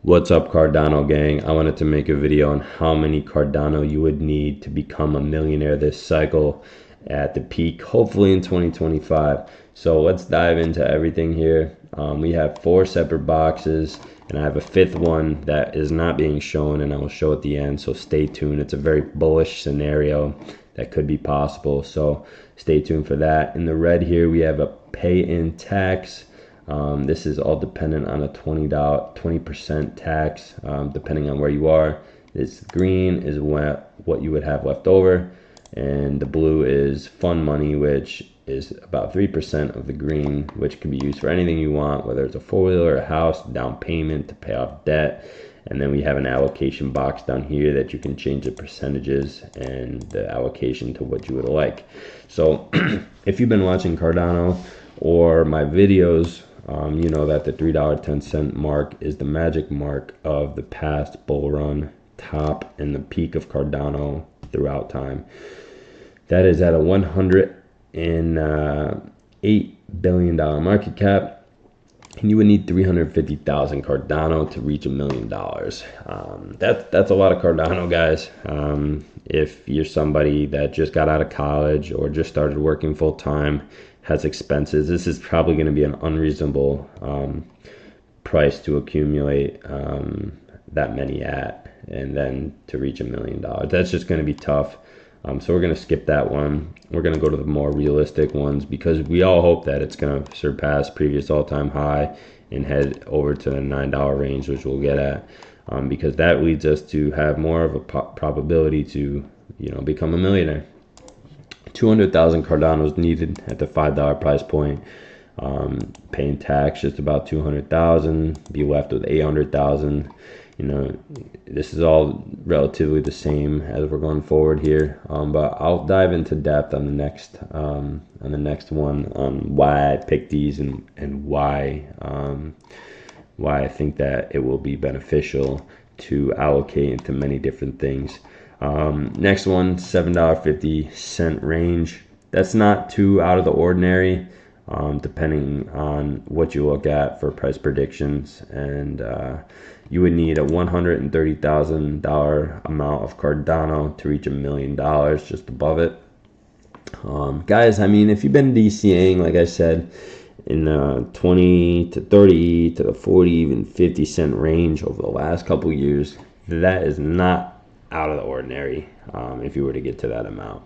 What's up, Cardano gang? I wanted to make a video on how many Cardano you would need to become a millionaire this cycle at the peak, hopefully in 2025. So let's dive into everything here. We have 4 separate boxes, and I have a 5th one that is not being shown, and I will show at the end, so stay tuned. It's a very bullish scenario that could be possible, so stay tuned for that. In the red here, we have a pay-in tax. This is all dependent on a 20% tax, depending on where you are. This green is what you would have left over, and the blue is fund money, which is about 3% of the green, which can be used for anything you want, whether it's a 4-wheeler, a house, down payment, to pay off debt. And then we have an allocation box down here that you can change the percentages and the allocation to what you would like. So if you've been watching Cardano or my videos, you know that the $3.10 mark is the magic mark of the past bull run top and the peak of Cardano throughout time. That is at a $108 billion market cap, and you would need 350,000 Cardano to reach $1 million. That's a lot of Cardano, guys. If you're somebody that just got out of college or just started working full time, has expenses, this is probably going to be an unreasonable price to accumulate that many at, and then to reach $1 million. That's just going to be tough. So we're going to skip that one. We're going to go to the more realistic ones, because we all hope that it's going to surpass previous all-time high and head over to the $9 range, which we'll get at, because that leads us to have more of a probability to, become a millionaire. 200,000 Cardanos needed at the $5 price point. Paying tax just about 200,000, be left with 800,000. This is all relatively the same as we're going forward here, but I'll dive into depth on the next one on why I picked these and why I think that it will be beneficial to allocate into many different things. Next one, $7.50 range. That's not too out of the ordinary, depending on what you look at for price predictions, and you would need a $130,000 amount of Cardano to reach $1 million, just above it. Guys, I mean, if you've been DCAing, like I said, in the 20 to 30 to the 40, even 50 cent range over the last couple years, that is not out of the ordinary. If you were to get to that amount,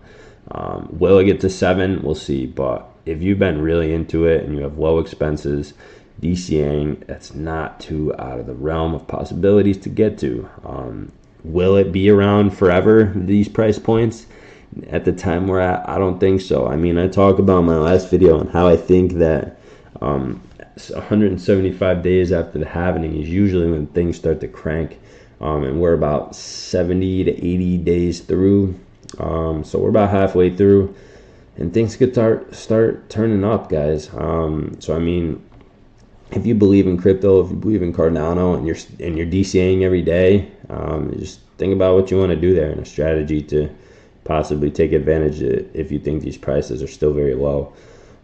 will it get to 7? We'll see. But if you've been really into it and you have low expenses, DCAing, that's not too out of the realm of possibilities to get to. Will it be around forever, these price points, at the time we're at? I don't think so. I mean, I talk about in my last video on how I think that 175 days after the halving is usually when things start to crank. And we're about 70 to 80 days through, so we're about halfway through, and things could start turning up, guys. So I mean, if you believe in crypto, if you believe in Cardano, and you're DCAing every day, just think about what you want to do there and a strategy to possibly take advantage of it if you think these prices are still very low.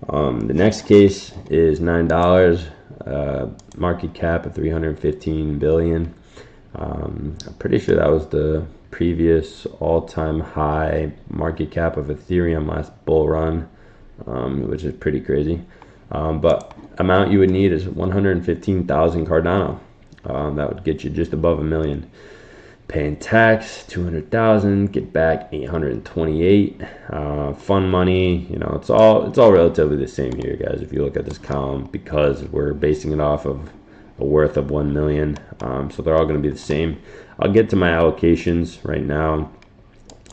The next case is $9, market cap of 315 billion. I'm pretty sure that was the previous all-time high market cap of Ethereum last bull run, which is pretty crazy. But amount you would need is 115,000 Cardano. That would get you just above $1 million. Paying tax 200,000, get back 828. Fund money, it's all relatively the same here, guys, if you look at this column, because we're basing it off of a worth of 1 million, so they're all going to be the same. I'll get to my allocations right now.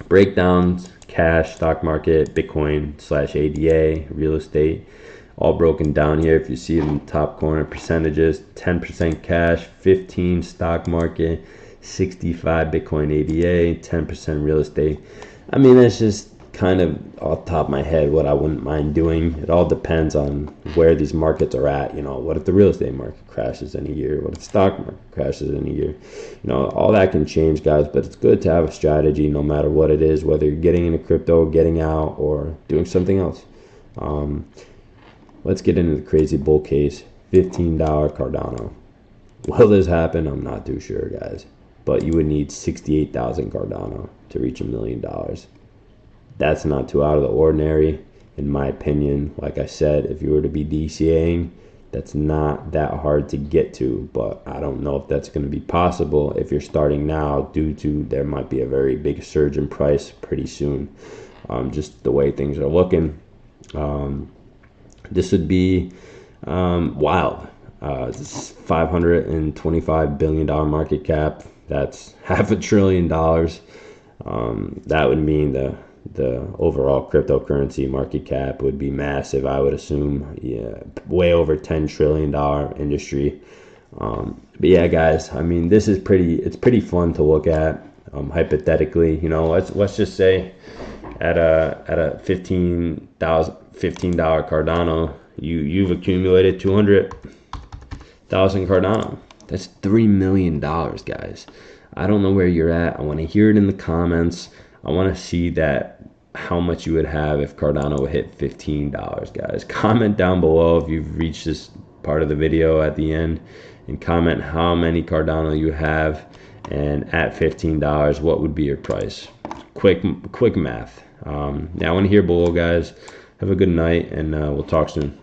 Breakdowns: cash, stock market, Bitcoin / ADA, real estate, all broken down here. If you see it in the top corner, percentages: 10% cash, 15 stock market, 65 Bitcoin ADA, 10% real estate. I mean, that's just kind of off the top of my head what I wouldn't mind doing. It all depends on where these markets are at. What if the real estate market crashes in a year? What if the stock market crashes in a year? All that can change, guys, but it's good to have a strategy no matter what it is, whether you're getting into crypto, getting out, or doing something else. Let's get into the crazy bull case. $15 Cardano. Will this happen? I'm not too sure, guys. But you would need 68,000 Cardano to reach $1 million. That's not too out of the ordinary, in my opinion. Like I said, if you were to be DCAing, that's not that hard to get to, but I don't know if that's going to be possible if you're starting now, due to there might be a very big surge in price pretty soon. Just the way things are looking, this would be wild. This is $525 billion market cap. That's $500 billion. That would mean the overall cryptocurrency market cap would be massive, I would assume. Yeah, way over $10 trillion industry. But yeah, guys, I mean, this is it's pretty fun to look at. Hypothetically, you know, let's just say at a $15 Cardano, you've accumulated 200,000 Cardano. That's $3 million, guys. I don't know where you're at. I want to hear it in the comments. I want to see that, how much you would have if Cardano would hit $15, guys. Comment down below if you've reached this part of the video at the end, and comment how many Cardano you have, and at $15, what would be your price? Quick math. Yeah, I want to hear below, guys. Have a good night, and we'll talk soon.